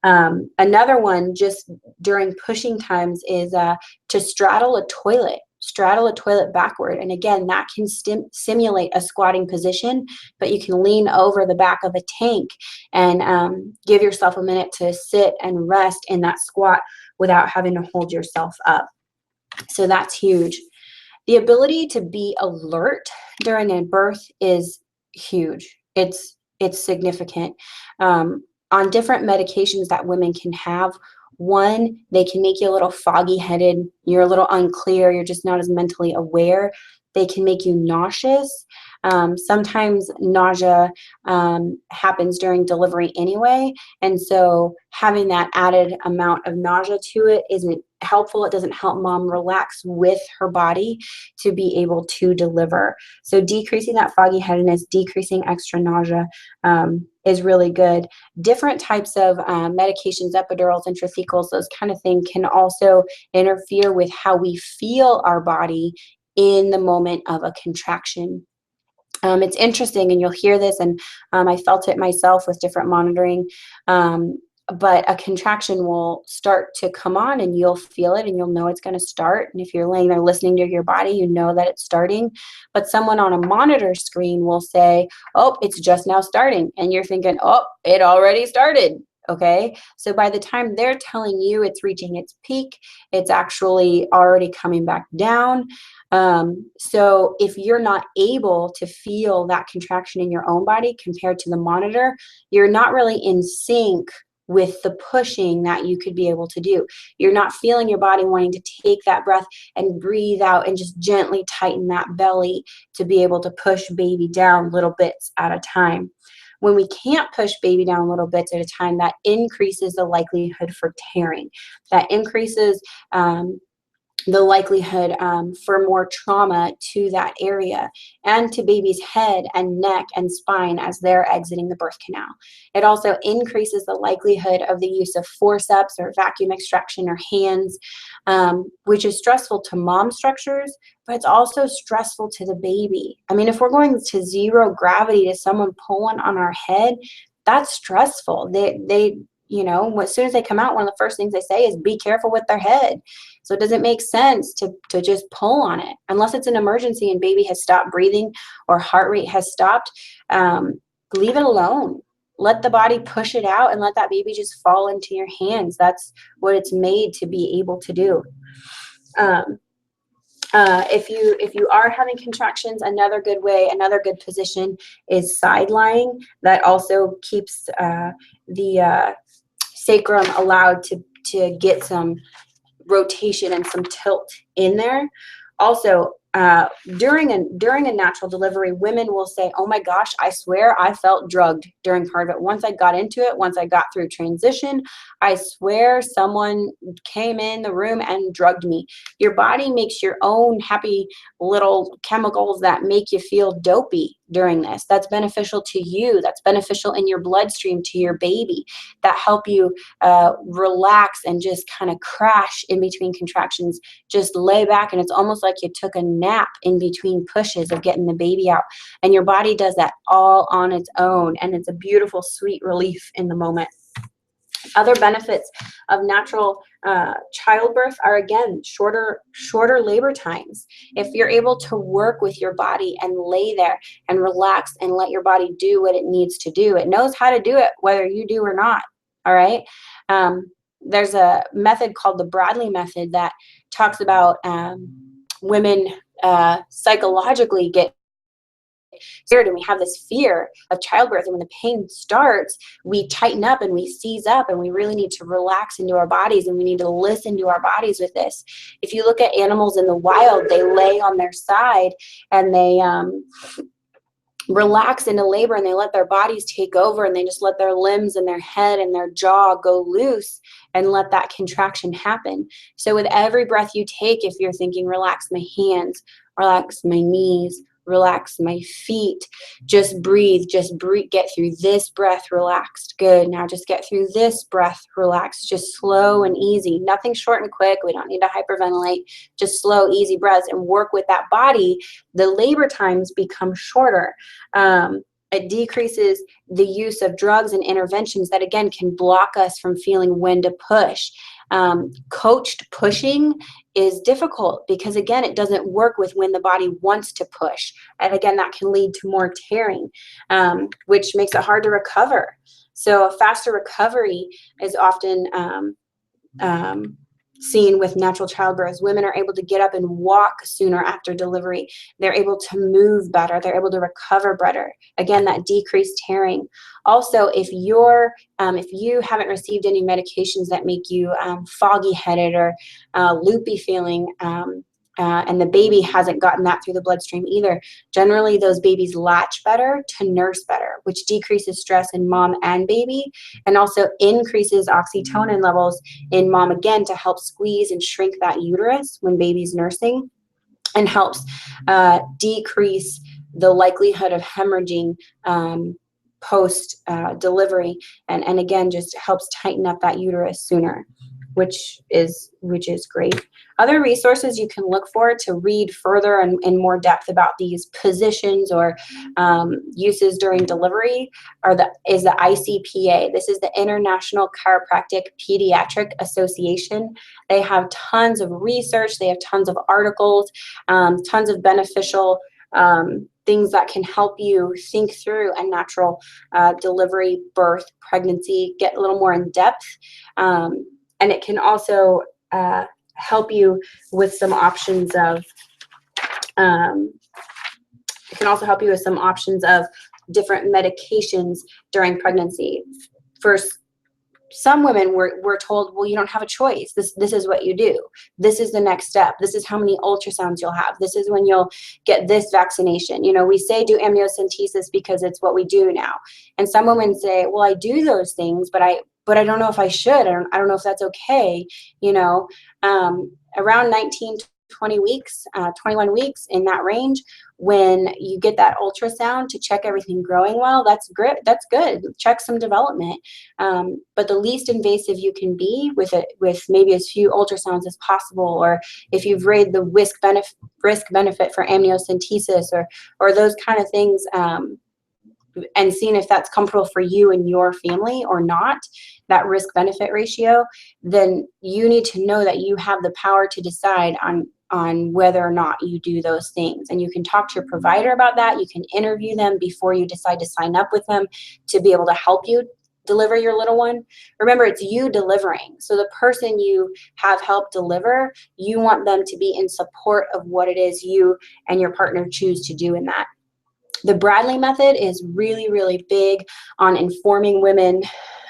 Another one just during pushing times is to straddle a toilet. Straddle a toilet backward. And again, that can simulate a squatting position, but you can lean over the back of a tank and give yourself a minute to sit and rest in that squat without having to hold yourself up. So that's huge. The ability to be alert during a birth is huge. It's significant. On different medications that women can have, one, they can make you a little foggy headed. You're a little unclear. You're just not as mentally aware. They can make you nauseous. Sometimes nausea happens during delivery anyway. And so having that added amount of nausea to it isn't helpful. It doesn't help mom relax with her body to be able to deliver. So decreasing that foggy headedness, decreasing extra nausea is really good. Different types of medications, epidurals, intrathecals, those kind of things can also interfere with how we feel our body in the moment of a contraction. It's interesting, and you'll hear this, and I felt it myself with different monitoring, but a contraction will start to come on and you'll feel it and you'll know it's going to start. And if you're laying there listening to your body, you know that it's starting. But someone on a monitor screen will say, oh, it's just now starting. And you're thinking, oh, it already started. Okay, so by the time they're telling you it's reaching its peak, it's actually already coming back down. So if you're not able to feel that contraction in your own body compared to the monitor, you're not really in sync with the pushing that you could be able to do. You're not feeling your body wanting to take that breath and breathe out and just gently tighten that belly to be able to push baby down little bits at a time. When we can't push baby down little bits at a time, that increases the likelihood for tearing. That increases the likelihood for more trauma to that area and to baby's head and neck and spine as they're exiting the birth canal. It also increases the likelihood of the use of forceps or vacuum extraction or hands, which is stressful to mom structures, but it's also stressful to the baby. I mean, if we're going to zero gravity to someone pulling on our head, that's stressful. They you know, as soon as they come out, one of the first things they say is be careful with their head. So it doesn't make sense to just pull on it unless it's an emergency and baby has stopped breathing or heart rate has stopped. Leave it alone. Let the body push it out and let that baby just fall into your hands. That's what it's made to be able to do. If you are having contractions, another good position is side lying. That also keeps the sacrum allowed to get some rotation and some tilt in there. Also, during a natural delivery, women will say, oh my gosh, I swear I felt drugged during part of it. Once I got into it, once I got through transition, I swear someone came in the room and drugged me. Your body makes your own happy little chemicals that make you feel dopey during this. That's beneficial to you. That's beneficial in your bloodstream to your baby. That help you relax and just kind of crash in between contractions. Just lay back, and it's almost like you took a nap in between pushes of getting the baby out. And your body does that all on its own, and it's a beautiful, sweet relief in the moment. Other benefits of natural childbirth are, again, shorter labor times. If you're able to work with your body and lay there and relax and let your body do what it needs to do, it knows how to do it whether you do or not. All right. There's a method called the Bradley method that talks about women psychologically get scared, and we have this fear of childbirth, and when the pain starts, we tighten up and we seize up, and we really need to relax into our bodies, and we need to listen to our bodies with this. If you look at animals in the wild, they lay on their side and relax into labor and they let their bodies take over, and they just let their limbs and their head and their jaw go loose and let that contraction happen. So with every breath you take, if you're thinking, relax my hands, relax my knees, relax my feet, just breathe, get through this breath relaxed. Good. Now just get through this breath relaxed, just slow and easy, nothing short and quick. We don't need to hyperventilate, just slow, easy breaths, and work with that body. The labor times become shorter. It decreases the use of drugs and interventions that, again, can block us from feeling when to push. Coached pushing is difficult because, again, it doesn't work with when the body wants to push. And again, that can lead to more tearing, which makes it hard to recover. So a faster recovery is often seen with natural childbirth. Women are able to get up and walk sooner after delivery. They're able to move better. They're able to recover better. Again, that decreased tearing. Also, if you haven't received any medications that make you foggy-headed or loopy feeling, and the baby hasn't gotten that through the bloodstream either, generally those babies latch better to nurse better, which decreases stress in mom and baby, and also increases oxytocin levels in mom, again, to help squeeze and shrink that uterus when baby's nursing, and helps decrease the likelihood of hemorrhaging post delivery, and again, just helps tighten up that uterus sooner, which is great. Other resources you can look for to read further and in more depth about these positions or uses during delivery is the ICPA. This is the International Chiropractic Pediatric Association. They have tons of research. They have tons of articles, tons of beneficial things that can help you think through a natural delivery, birth, pregnancy, get a little more in depth. And it can also help you with some options of different medications during pregnancy. For some women, we're told, well, you don't have a choice. This is what you do. This is the next step. This is how many ultrasounds you'll have. This is when you'll get this vaccination. We say do amniocentesis because it's what we do now. And some women say, well, I do those things, but I don't know if I should. I don't know if that's okay. Around 19 to 20 weeks, 21 weeks, in that range, when you get that ultrasound to check everything growing well, that's great. That's good. Check some development. But the least invasive you can be with maybe as few ultrasounds as possible, or if you've read the risk benefit for amniocentesis or those kind of things, and seeing if that's comfortable for you and your family or not, that risk benefit ratio, then you need to know that you have the power to decide on whether or not you do those things. And you can talk to your provider about that. You can interview them before you decide to sign up with them to be able to help you deliver your little one. Remember, it's you delivering. So the person you have helped deliver, you want them to be in support of what it is you and your partner choose to do in that. The Bradley method is really, really big on informing women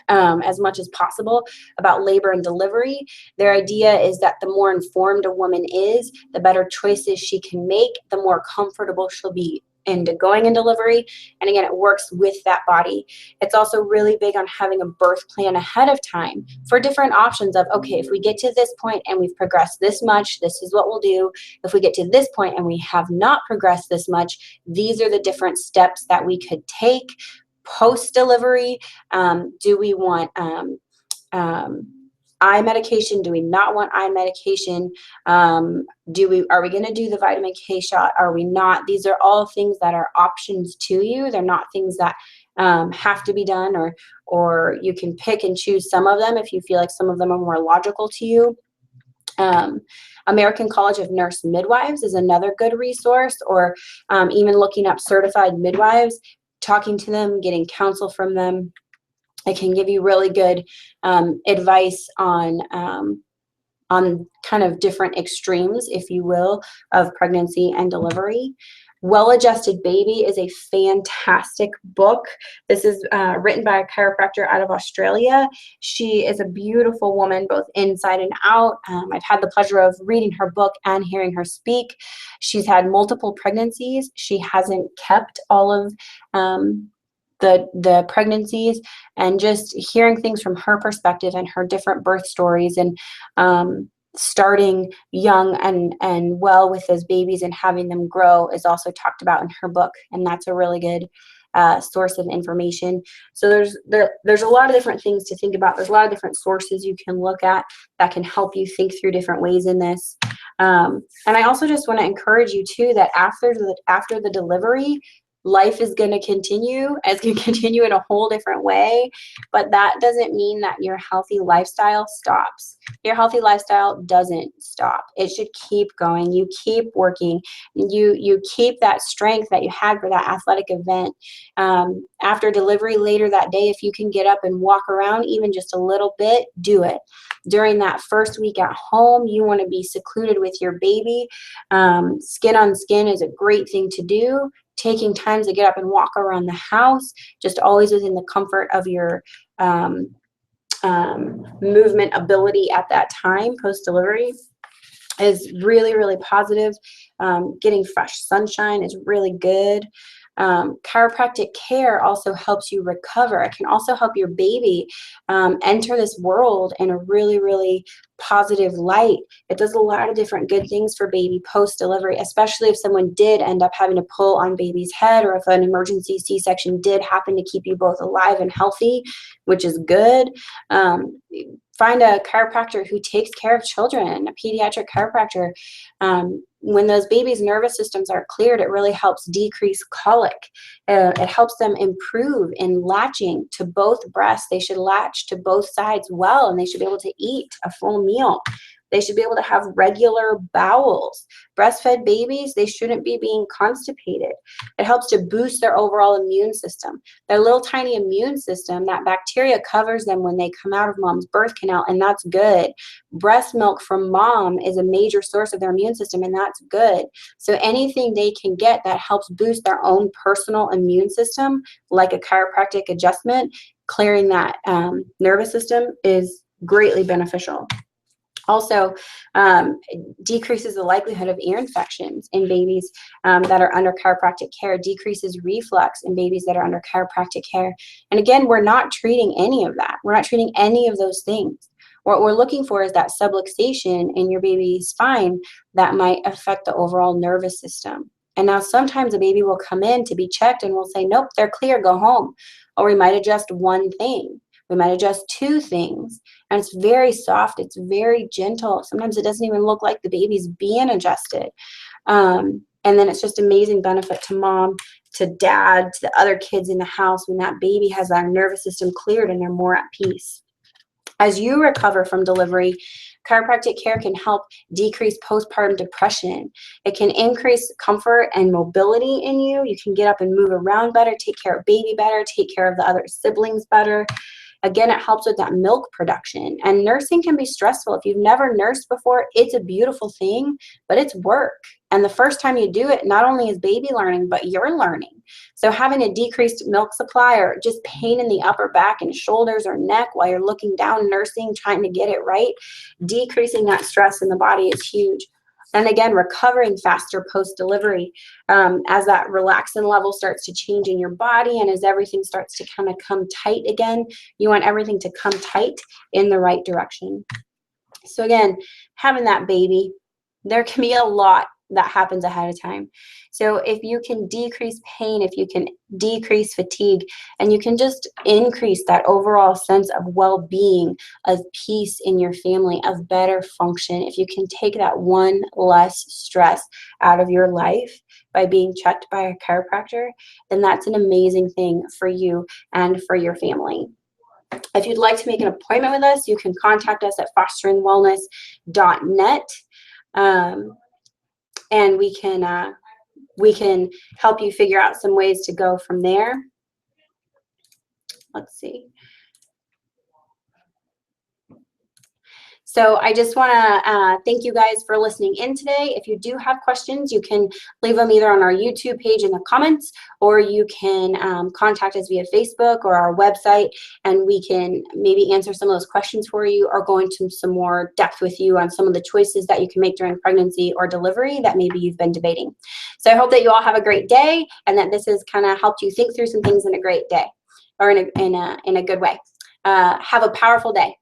as much as possible about labor and delivery. Their idea is that the more informed a woman is, the better choices she can make, the more comfortable she'll be into going in delivery. And again, it works with that body. It's also really big on having a birth plan ahead of time for different options of, okay, if we get to this point and we've progressed this much, this is what we'll do. If we get to this point and we have not progressed this much, these are the different steps that we could take post-delivery. Do we want eye medication? Do we not want eye medication? Are we going to do the vitamin K shot? Are we not? These are all things that are options to you. They're not things that have to be done, or you can pick and choose some of them if you feel like some of them are more logical to you. American College of Nurse Midwives is another good resource, or even looking up certified midwives, talking to them, getting counsel from them. It can give you really good advice on kind of different extremes, if you will, of pregnancy and delivery. Well-Adjusted Baby is a fantastic book. This is written by a chiropractor out of Australia. She is a beautiful woman, both inside and out. I've had the pleasure of reading her book and hearing her speak. She's had multiple pregnancies. She hasn't kept all of the pregnancies, and just hearing things from her perspective and her different birth stories, and starting young and well with those babies and having them grow is also talked about in her book, and that's a really good source of information. So there's a lot of different things to think about. There's a lot of different sources you can look at that can help you think through different ways in this. And I also just want to encourage you too that after the delivery, life is going to continue. It's going to continue in a whole different way, but that doesn't mean that your healthy lifestyle stops. Your healthy lifestyle doesn't stop. It should keep going. You keep working. You keep that strength that you had for that athletic event. After delivery later that day, if you can get up and walk around even just a little bit, do it. During that first week at home, you want to be secluded with your baby. Skin on skin is a great thing to do. Taking time to get up and walk around the house, just always within the comfort of your movement ability at that time post-delivery, is really, really positive. Getting fresh sunshine is really good. Chiropractic care also helps you recover. It can also help your baby enter this world in a really, really positive light. It does a lot of different good things for baby post-delivery, especially if someone did end up having to pull on baby's head, or if an emergency C-section did happen to keep you both alive and healthy, which is good. Find a chiropractor who takes care of children, a pediatric chiropractor. When those babies' nervous systems are cleared, it really helps decrease colic. It helps them improve in latching to both breasts. They should latch to both sides well, and they should be able to eat a full meal. They should be able to have regular bowels. Breastfed babies, they shouldn't be being constipated. It helps to boost their overall immune system. Their little tiny immune system, that bacteria covers them when they come out of mom's birth canal, and that's good. Breast milk from mom is a major source of their immune system, and that's good. So anything they can get that helps boost their own personal immune system, like a chiropractic adjustment, clearing that nervous system, is greatly beneficial. Also, decreases the likelihood of ear infections in babies that are under chiropractic care, decreases reflux in babies that are under chiropractic care. And again, we're not treating any of that. We're not treating any of those things. What we're looking for is that subluxation in your baby's spine that might affect the overall nervous system. And now sometimes a baby will come in to be checked and we'll say, nope, they're clear, go home. Or we might adjust one thing. We might adjust two things, and it's very soft. It's very gentle. Sometimes it doesn't even look like the baby's being adjusted. And then it's just amazing benefit to mom, to dad, to the other kids in the house when that baby has their nervous system cleared and they're more at peace. As you recover from delivery, chiropractic care can help decrease postpartum depression. It can increase comfort and mobility in you. You can get up and move around better, take care of baby better, take care of the other siblings better. Again, it helps with that milk production. And nursing can be stressful. If you've never nursed before, it's a beautiful thing, but it's work. And the first time you do it, not only is baby learning, but you're learning. So having a decreased milk supply, or just pain in the upper back and shoulders or neck while you're looking down nursing, trying to get it right, decreasing that stress in the body is huge. And again, recovering faster post-delivery as that relaxin level starts to change in your body, and as everything starts to kind of come tight again. You want everything to come tight in the right direction. So again, having that baby, there can be a lot that happens ahead of time. So if you can decrease pain, if you can decrease fatigue, and you can just increase that overall sense of well-being, of peace in your family, of better function, if you can take that one less stress out of your life by being checked by a chiropractor, then that's an amazing thing for you and for your family. If you'd like to make an appointment with us, you can contact us at fosteringwellness.net. And we can help you figure out some ways to go from there. Let's see. So I just want to thank you guys for listening in today. If you do have questions, you can leave them either on our YouTube page in the comments, or you can contact us via Facebook or our website, and we can maybe answer some of those questions for you, or go into some more depth with you on some of the choices that you can make during pregnancy or delivery that maybe you've been debating. So I hope that you all have a great day, and that this has kind of helped you think through some things in a great day, or in a good way. Have a powerful day.